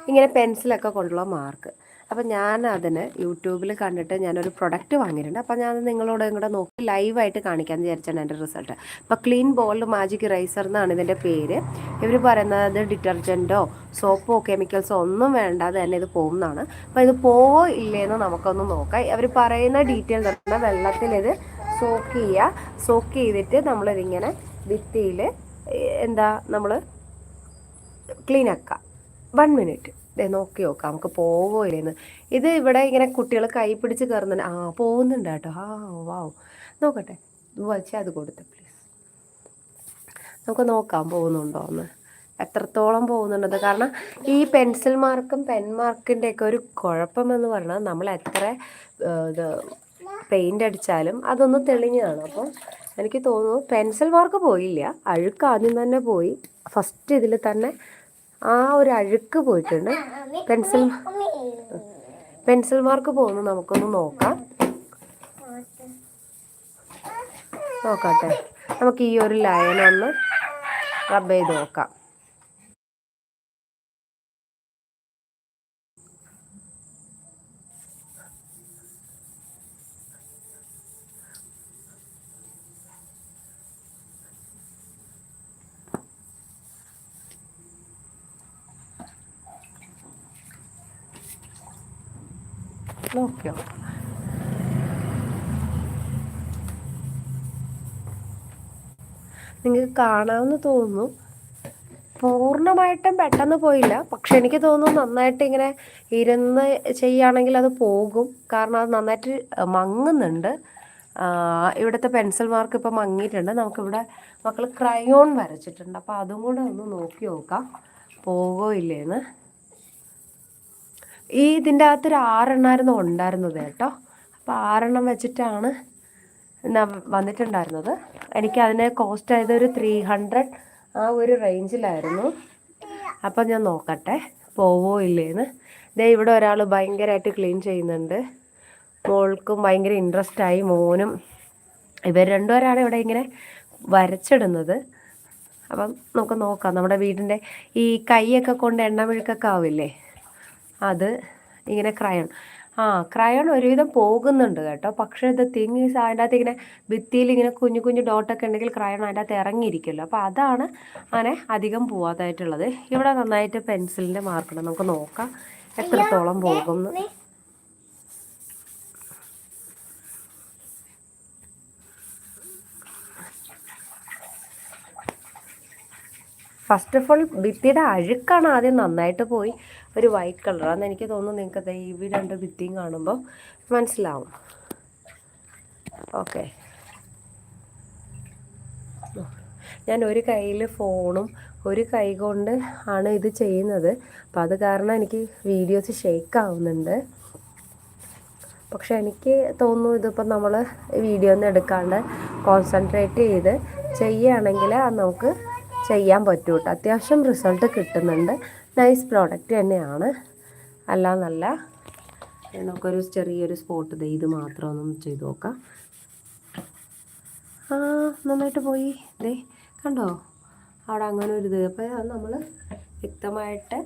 ഇങ്ങനെ പെൻസിലൊക്കെ കൊണ്ടുള്ള മാർക്ക്. അപ്പം ഞാൻ അതിന് യൂട്യൂബിൽ കണ്ടിട്ട് ഞാനൊരു പ്രൊഡക്റ്റ് വാങ്ങിയിട്ടുണ്ട്. അപ്പോൾ ഞാൻ നിങ്ങളോട് കൂടെ നോക്കി ലൈവായിട്ട് കാണിക്കാമെന്ന് വിചാരിച്ചാണ് എൻ്റെ റിസൾട്ട്. അപ്പോൾ ക്ലീൻ ബോൾഡ് മാജിക് ഇറേസർ എന്നാണ് ഇതിൻ്റെ പേര്. ഇവർ പറയുന്നത് ഡിറ്റർജൻറ്റോ സോപ്പോ കെമിക്കൽസോ ഒന്നും വേണ്ടാതെ തന്നെ ഇത് പോകുന്നതാണ്. അപ്പോൾ ഇത് പോവോ ഇല്ലേന്ന് നമുക്കൊന്ന് നോക്കാം. അവർ പറയുന്ന ഡീറ്റെയിൽ തന്നെ വെള്ളത്തിൽ ഇത് സോക്ക് ചെയ്തിട്ട് നമ്മളിതിങ്ങനെ ഭിത്തിയിൽ നമ്മൾ ക്ലീൻ ആക്കുക. 1 മിനിറ്റ് നോക്കി നോക്കാം നമുക്ക് പോവോ ഇല്ലേന്ന്. ഇത് ഇവിടെ ഇങ്ങനെ കുട്ടികൾ കൈ പിടിച്ച് കയറുന്നുണ്ട്. പോകുന്നുണ്ട് കേട്ടോ. വാവ്, നോക്കട്ടെ. വച്ചാൽ അത് കൊടുത്ത് പ്ലീസ്. നമുക്ക് നോക്കാം പോകുന്നുണ്ടോ എന്ന്, എത്രത്തോളം പോകുന്നുണ്ടത്. കാരണം ഈ പെൻസിൽ മാർക്കും പെൻ മാർക്കിൻ്റെയൊക്കെ ഒരു കുഴപ്പമെന്ന് പറഞ്ഞാൽ നമ്മൾ എത്ര ഇത് പെയിൻ്റ് അടിച്ചാലും അതൊന്ന് തെളിഞ്ഞതാണ്. അപ്പം എനിക്ക് തോന്നുന്നു പെൻസിൽ മാർക്ക് പോയില്ല, അഴുക്ക് ആദ്യം തന്നെ പോയി. ഫസ്റ്റ് ഇതിൽ തന്നെ ആ ഒരു അഴുക്ക് പോയിട്ടുണ്ട്. പെൻസിൽ മാർക്ക് പോകുന്നു. നമുക്കൊന്ന് നോക്കാട്ടെ. നമുക്ക് ഈ ഒരു ലൈൻ ഒന്ന് റബ്ബ് ചെയ്ത് നോക്കാം. നോക്കിയോ? നിങ്ങൾക്ക് കാണാമെന്ന് തോന്നുന്നു. പൂർണ്ണമായിട്ടും പെട്ടെന്ന് പോയില്ല, പക്ഷെ എനിക്ക് തോന്നുന്നു നന്നായിട്ട് ഇങ്ങനെ ഇരുന്ന് ചെയ്യുകയാണെങ്കിൽ അത് പോകും. കാരണം അത് നന്നായിട്ട് മങ്ങുന്നുണ്ട്. ഇവിടുത്തെ പെൻസിൽ മാർക്ക് ഇപ്പോൾ മങ്ങിയിട്ടുണ്ട്. നമുക്കിവിടെ മക്കൾ ക്രയോൺ വരച്ചിട്ടുണ്ട്. അപ്പോൾ അതും കൂടെ ഒന്ന് നോക്കി നോക്കാം പോകോ ഇല്ലേന്ന്. ഇതിൻ്റെ അകത്തൊരു 6 എണ്ണമായിരുന്നു ഉണ്ടായിരുന്നത് കേട്ടോ. അപ്പോൾ 6 എണ്ണം വെച്ചിട്ടാണ് വന്നിട്ടുണ്ടായിരുന്നത്. എനിക്ക് അതിന് കോസ്റ്റ് ആയത് ഒരു 300 ആ ഒരു റേഞ്ചിലായിരുന്നു. അപ്പം ഞാൻ നോക്കട്ടെ പോവോ ഇല്ലേന്ന്. ഇവിടെ ഒരാൾ ഭയങ്കരമായിട്ട് ക്ലീൻ ചെയ്യുന്നുണ്ട്. മോൾക്കും ഭയങ്കര ഇൻട്രസ്റ്റ് ആയി, മോനും. ഇവർ രണ്ടുപേരാണ് ഇവിടെ ഇങ്ങനെ വരച്ചിടുന്നത്. അപ്പം നമുക്ക് നോക്കാം. നമ്മുടെ വീടിൻ്റെ ഈ കൈയൊക്കെ കൊണ്ട് എണ്ണമെഴുക്കൊക്കെ ആവില്ലേ, അത് ഇങ്ങനെ ക്രയോൺ ഒരുവിധം പോകുന്നുണ്ട് കേട്ടോ. പക്ഷേ ഇത് അതിൻ്റെ അകത്ത് ഇങ്ങനെ ഭിത്തിയിൽ ഇങ്ങനെ കുഞ്ഞു കുഞ്ഞു ഡോട്ടൊക്കെ ഉണ്ടെങ്കിൽ ക്രയോൺ അതിൻ്റെ അകത്ത് ഇറങ്ങിയിരിക്കുമല്ലോ. അപ്പോൾ അതാണ് അങ്ങനെ അധികം പോവാതായിട്ടുള്ളത്. ഇവിടെ നന്നായിട്ട് പെൻസിലിൻ്റെ മാർക്കുണ്ട്. നമുക്ക് നോക്കാം എത്രത്തോളം പോകുമെന്ന്. ഫസ്റ്റ് ഓഫ് ഓൾ ഭിത്തിയുടെ അഴുക്കാണ് ആദ്യം നന്നായിട്ട് പോയി. ഒരു വൈറ്റ് കളർ അന്ന് എനിക്ക് തോന്നുന്നു. നിങ്ങൾക്ക് ഈ 2 ഭിത്തിയും കാണുമ്പോൾ മനസ്സിലാവും. ഓക്കെ, ഞാൻ ഒരു കയ്യിൽ ഫോണും ഒരു കൈ കൊണ്ട് ആണ് ഇത് ചെയ്യുന്നത്. അപ്പം അത് കാരണം എനിക്ക് വീഡിയോസ് ഷേക്ക് ആവുന്നുണ്ട്. പക്ഷെ എനിക്ക് തോന്നുന്നു ഇതിപ്പോൾ നമ്മൾ വീഡിയോ ഒന്നും എടുക്കാണ്ട് കോൺസെൻട്രേറ്റ് ചെയ്ത് ചെയ്യുകയാണെങ്കിൽ അത് നമുക്ക് ചെയ്യാൻ പറ്റും കേട്ടോ. അത്യാവശ്യം റിസൾട്ട് കിട്ടുന്നുണ്ട്. നൈസ് പ്രോഡക്റ്റ് തന്നെയാണ്, അല്ല നല്ല. നമുക്കൊരു ചെറിയൊരു സ്പോട്ട് ഇത് മാത്രം ഒന്ന് ചെയ്ത് നോക്കാം. നന്നായിട്ട് പോയി. കണ്ടോ അവിടെ അങ്ങനെ ഒരു ഇത്. അപ്പോൾ അത് നമ്മൾ വ്യക്തമായിട്ട്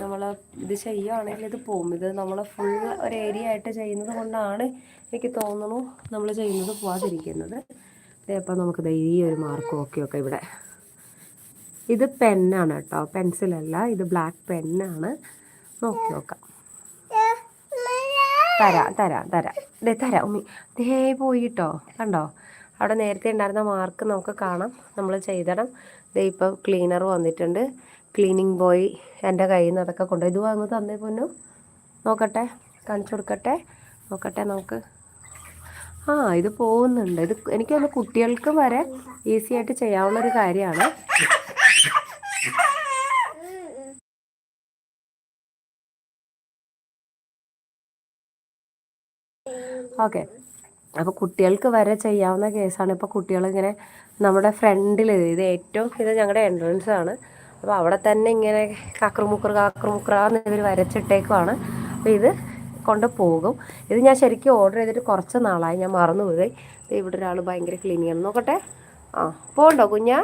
നമ്മൾ ഇത് ചെയ്യുകയാണെങ്കിൽ ഇത് പോകും. ഇത് നമ്മൾ ഫുൾ ഒരു ഏരിയ ആയിട്ട് ചെയ്യുന്നത് കൊണ്ടാണ് എനിക്ക് തോന്നുന്നു നമ്മൾ ചെയ്യുന്നത് പോകാതിരിക്കുന്നത്. അപ്പോൾ നമുക്ക് ഈ ഒരു മാർക്ക് ഓക്കെ ഇവിടെ. ഇത് പെന്നാണ് കേട്ടോ, പെൻസിലല്ല. ഇത് ബ്ലാക്ക് പെന്നാണ്. നോക്കി നോക്കാം. തരാം ഉമ്മി. പോയി കേട്ടോ. കണ്ടോ അവിടെ നേരത്തെ ഉണ്ടായിരുന്ന മാർക്ക് നമുക്ക് കാണാം. നമ്മൾ ചെയ്തിടം. ഇപ്പോൾ ക്ലീനർ വന്നിട്ടുണ്ട്. ക്ലീനിങ് ബോയ് എൻ്റെ കയ്യിൽ നിന്ന് അതൊക്കെ കൊണ്ടുപോയി. ഇത് വാങ്ങി തന്നേ പൊന്നു. നോക്കട്ടെ, കാണിച്ചു കൊടുക്കട്ടെ. നമുക്ക് ഇത് പോകുന്നുണ്ട്. ഇത് എനിക്ക് തോന്നുന്നു കുട്ടികൾക്ക് വരെ ഈസി ആയിട്ട് ചെയ്യാവുന്നൊരു കാര്യമാണ്. ഓക്കെ, അപ്പോൾ കുട്ടികൾക്ക് വരെ ചെയ്യാവുന്ന കേസാണ്. ഇപ്പോൾ കുട്ടികളിങ്ങനെ നമ്മുടെ ഫ്രണ്ടിൽ ഇത് ഞങ്ങളുടെ എൻട്രൻസ് ആണ്. അപ്പോൾ അവിടെ തന്നെ ഇങ്ങനെ കാക്കറുമുക്കറാന്ന് ഇവർ വരച്ചിട്ടേക്കുവാണ്. അപ്പോൾ ഇത് കൊണ്ട് പോകും. ഇത് ഞാൻ ശരിക്കും ഓർഡർ ചെയ്തിട്ട് കുറച്ച് നാളായി, ഞാൻ മറന്നുപോയി. ഇവിടെ ഒരാൾ ഭയങ്കര ക്ലീൻ ചെയ്യണം. നോക്കട്ടെ. പോകണ്ടോ കുഞ്ഞാ?